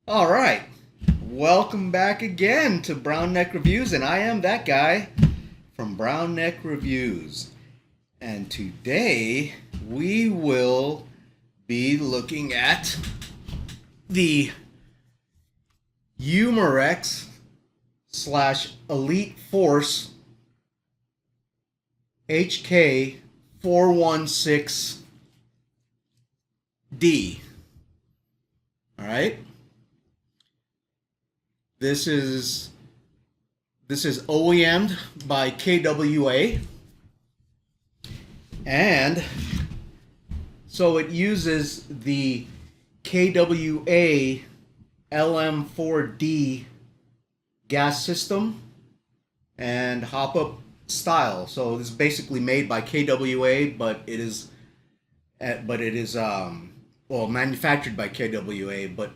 All right, welcome back again to Brown Neck Reviews, and I am that guy from Brown Neck Reviews. And today we will be looking at the Umarex / Elite Force HK416D. All right. This is OEM'd by KWA, and so it uses the KWA LM4D gas system and hop-up style. So this is basically made by KWA, but it is manufactured by KWA, but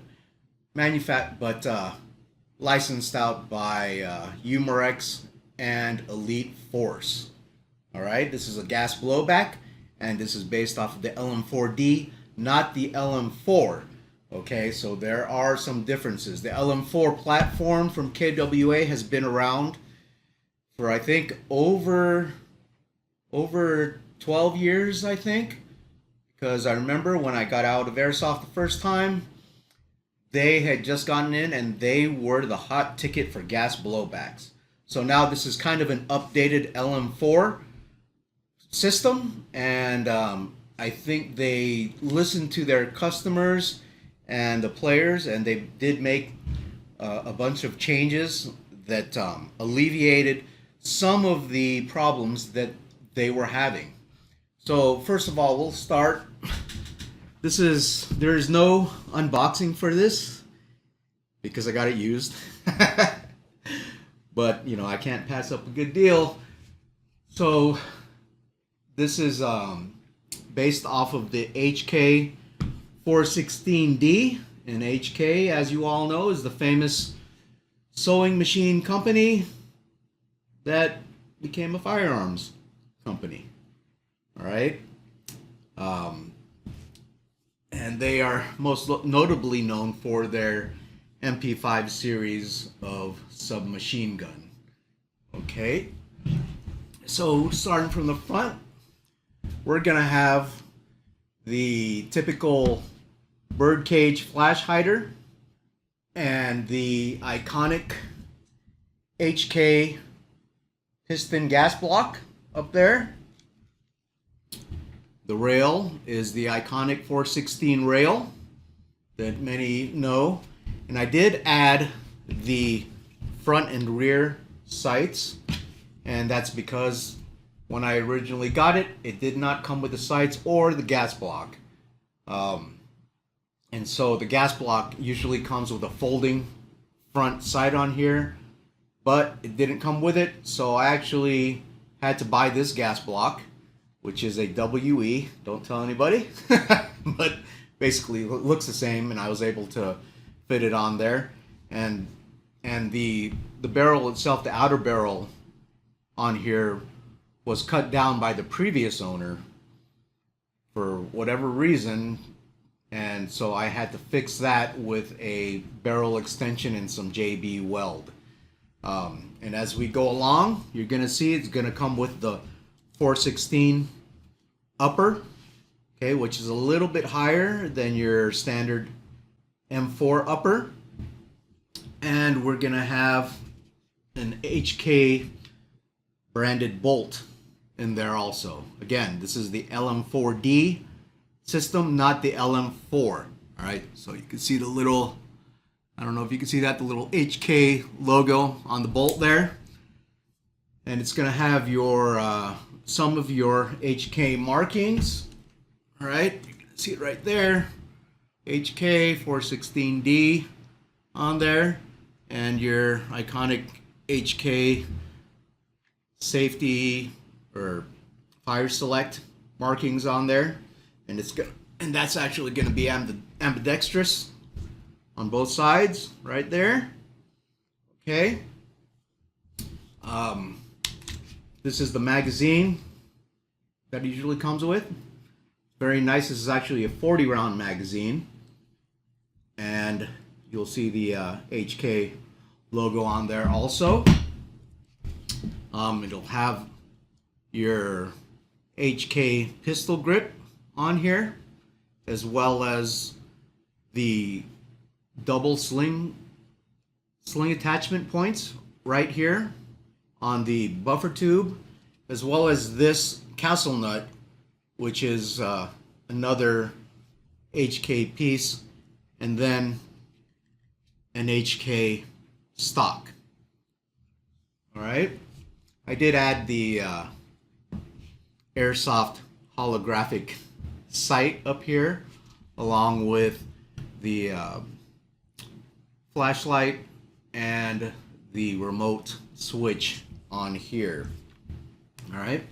licensed out by Umarex and Elite Force. All right, this is a gas blowback, and this is based off of the LM4D, not the LM4. Okay, so there are some differences. The LM4 platform from KWA has been around for, I think, over 12 years, I think, because I remember when I got out of Airsoft the first time, they had just gotten in and they were the hot ticket for gas blowbacks. So now this is kind of an updated LM4 system, and I think they listened to their customers and the players, and they did make a bunch of changes that alleviated some of the problems that they were having. So first of all, we'll start. There is no unboxing for this because I got it used. But, I can't pass up a good deal. So this is based off of the HK416D. And HK, as you all know, is the famous sewing machine company that became a firearms company. All right. And they are most notably known for their MP5 series of submachine gun. Okay, so starting from the front, we're gonna have the typical birdcage flash hider and the iconic HK piston gas block up there. The rail is the iconic 416 rail that many know. And I did add the front and rear sights. And that's because when I originally got it, it did not come with the sights or the gas block. And so the gas block usually comes with a folding front sight on here, but it didn't come with it. So I actually had to buy this gas block, which is a WE, don't tell anybody, but basically looks the same, and I was able to fit it on there. And the barrel itself, the outer barrel on here, was cut down by the previous owner for whatever reason, and so I had to fix that with a barrel extension and some JB weld. And as we go along, you're gonna see it's gonna come with the 416 upper, okay, which is a little bit higher than your standard M4 upper. And we're gonna have an HK branded bolt in there also. Again, this is the LM4D system, not the LM4. All right, so you can see the little, I don't know if you can see that, the little HK logo on the bolt there. And it's gonna have your some of your HK markings. All right, you can see it right there, HK416D on there, and your iconic HK safety or fire select markings on there, and that's actually going to be ambidextrous on both sides right there. Okay. This is the magazine that it usually comes with. Very nice. This is actually a 40 round magazine, and you'll see the HK logo on there also. It'll have your HK pistol grip on here, as well as the double sling attachment points right here on the buffer tube, as well as this castle nut, which is another HK piece, and then an HK stock. All right, I did add the airsoft holographic sight up here, along with the flashlight and the remote switch on here. All right,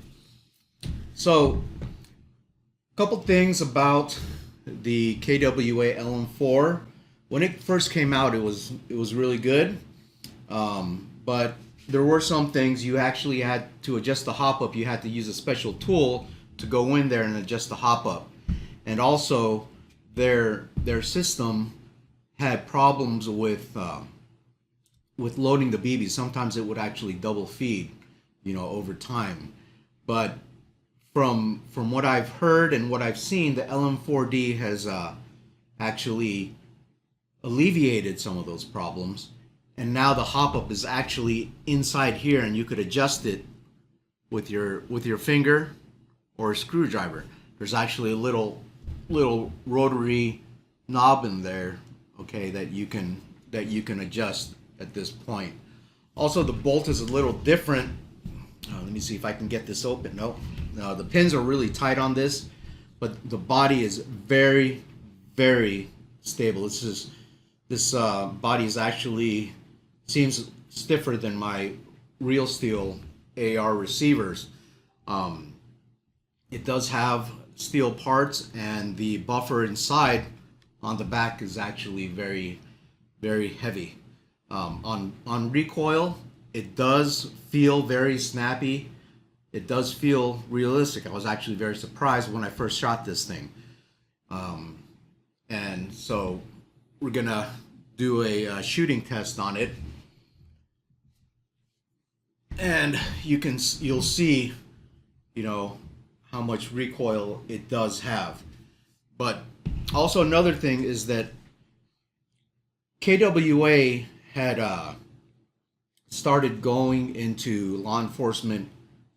so a couple things about the KWA LM4. When it first came out, it was really good, but there were some things you actually had to adjust the hop up. You had to use a special tool to go in there and adjust the hop up, and also their system had problems with loading the BBs. Sometimes it would actually double feed, over time. But from what I've heard and what I've seen, the LM4D has actually alleviated some of those problems, and now the hop up is actually inside here, and you could adjust it with your finger or a screwdriver. There's actually a little rotary knob in there, okay, that you can adjust at this point. Also, the bolt is a little different. Let me see if I can get this open. No, the pins are really tight on this, but the body is very, very stable. This body is actually seems stiffer than my real steel AR receivers. It does have steel parts, and the buffer inside on the back is actually very, very heavy. On recoil, it does feel very snappy. It does feel realistic. I was actually very surprised when I first shot this thing. And so we're gonna do a shooting test on it, and you'll see, how much recoil it does have. But also another thing is that KWA had started going into law enforcement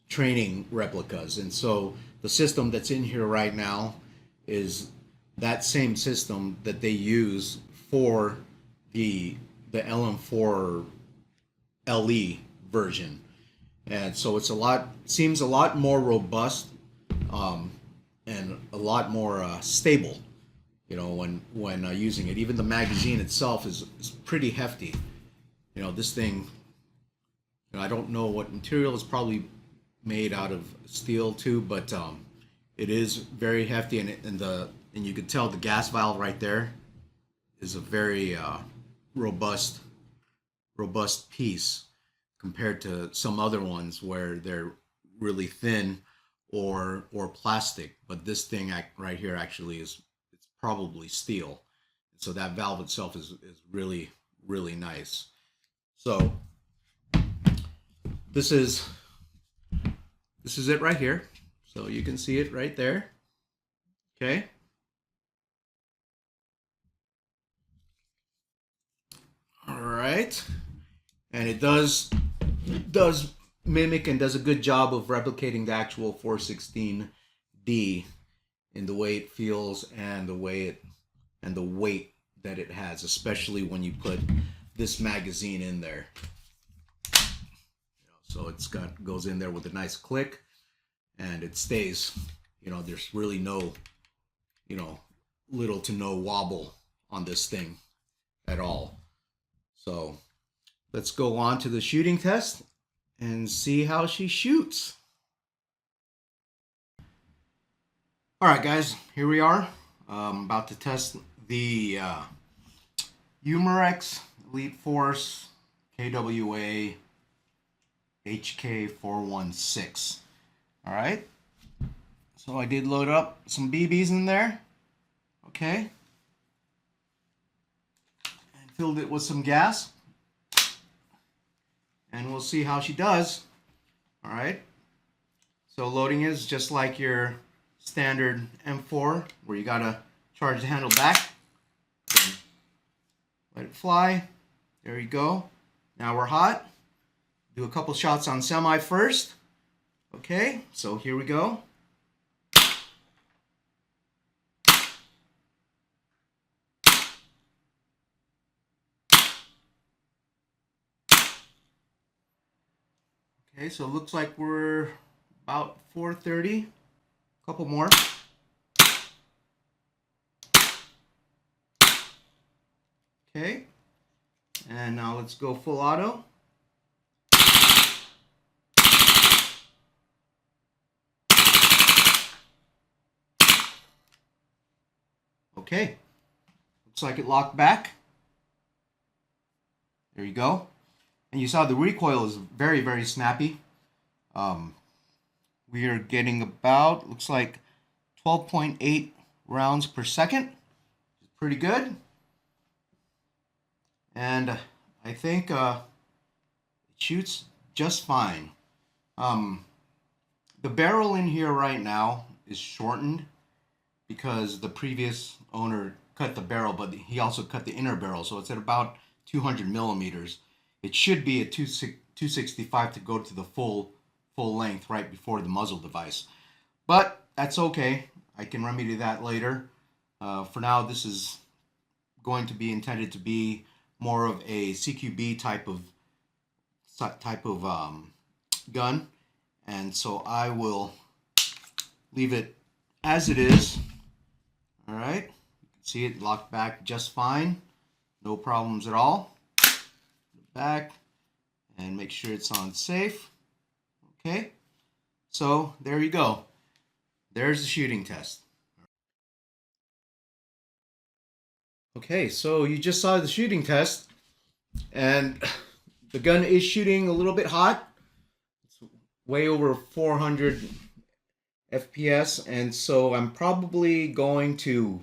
training replicas, and so the system that's in here right now is that same system that they use for the LM4 LE version, and so it's seems a lot more robust, and a lot more stable, when using it. Even the magazine itself is pretty hefty. This thing, I don't know what material is, probably made out of steel too, but it is very hefty, and you could tell the gas valve right there is a very robust piece compared to some other ones where they're really thin or plastic. But this thing right here actually it's probably steel, so that valve itself is really, really nice. So this is it right here, so you can see it right there. Okay, all right, and it does mimic and does a good job of replicating the actual 416D in the way it feels and the weight that it has, especially when you put this magazine in there. So it's goes in there with a nice click, and it stays. There's really no, little to no wobble on this thing at all. So let's go on to the shooting test and see how she shoots. All right, guys, here we are. I'm about to test the Umarex Elite Force KWA HK416. All right, so I did load up some BBs in there. Okay, and filled it with some gas, and we'll see how she does. All right. So loading is just like your standard M4, where you gotta charge the handle back, let it fly. There you go. Now we're hot. Do a couple shots on semi first. Okay, so here we go. Okay, so it looks like we're about 430. A couple more. Okay, and now let's go full auto. Okay, looks like it locked back. There you go. And you saw the recoil is very, very snappy. We are getting about, looks like 12.8 rounds per second. Pretty good. And I think it shoots just fine. The barrel in here right now is shortened because the previous owner cut the barrel, but he also cut the inner barrel, so it's at about 200 millimeters. It should be at 265 to go to the full length right before the muzzle device. But that's okay. I can remedy that later. For now, this is going to be intended to be more of a CQB type of gun, and so I will leave it as it is. All right, you can see it locked back just fine, no problems at all. Back and make sure it's on safe. Okay, so there you go. There's the shooting test. Okay, so you just saw the shooting test, and the gun is shooting a little bit hot. It's way over 400 FPS, and so I'm probably going to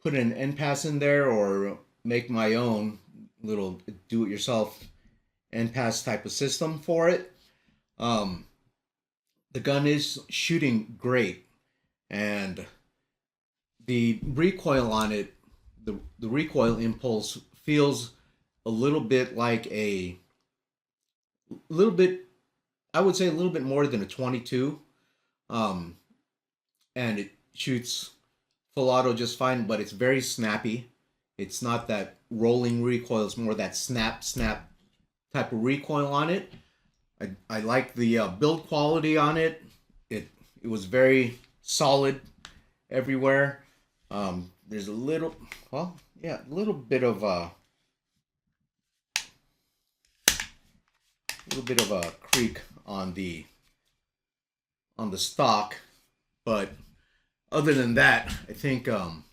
put an end pass in there or make my own little do-it-yourself end pass type of system for it. The gun is shooting great, and the recoil on it, the recoil impulse feels a little bit like I would say a little bit more than a 22. And it shoots full auto just fine, but it's very snappy. It's not that rolling recoil, it's more that snap type of recoil on it. I like the build quality on it. It was very solid everywhere. There's a little, well, yeah, a little bit of a creak on the stock, but other than that, I think that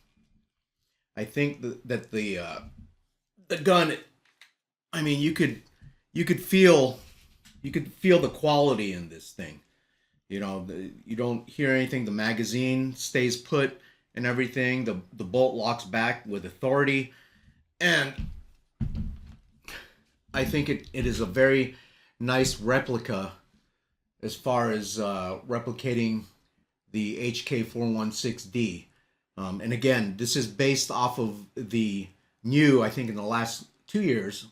the gun, I mean, you could feel the quality in this thing. You know, you don't hear anything. The magazine stays put and everything. The bolt locks back with authority, and I think it is a very nice replica as far as replicating the HK416D. And again, this is based off of the new, I think in the last 2 years,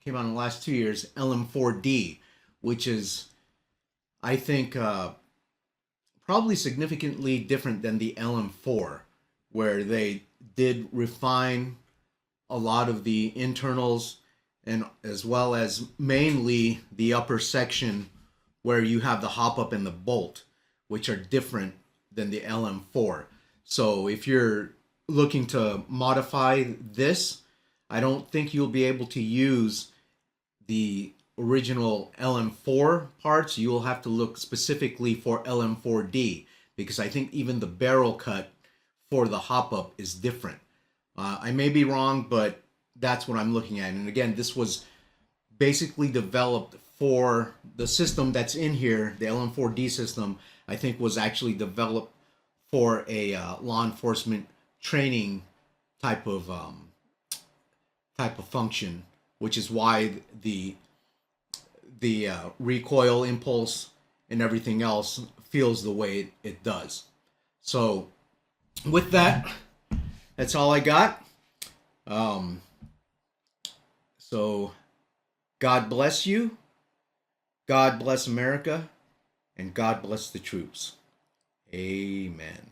came out in the last 2 years, LM4D, which is, I think, probably significantly different than the LM4, where they did refine a lot of the internals, and as well as mainly the upper section where you have the hop up and the bolt, which are different than the LM4. So if you're looking to modify this, I don't think you'll be able to use the original LM4 parts. You'll have to look specifically for LM4D, because I think even the barrel cut for the hop up is different. I may be wrong, but that's what I'm looking at. And again, this was basically developed for the system that's in here. The LM4D system, I think, was actually developed for a law enforcement training type of type of function, which is why the recoil impulse and everything else feels the way it does. So with that, that's all I got. So God bless you, God bless America, and God bless the troops. Amen.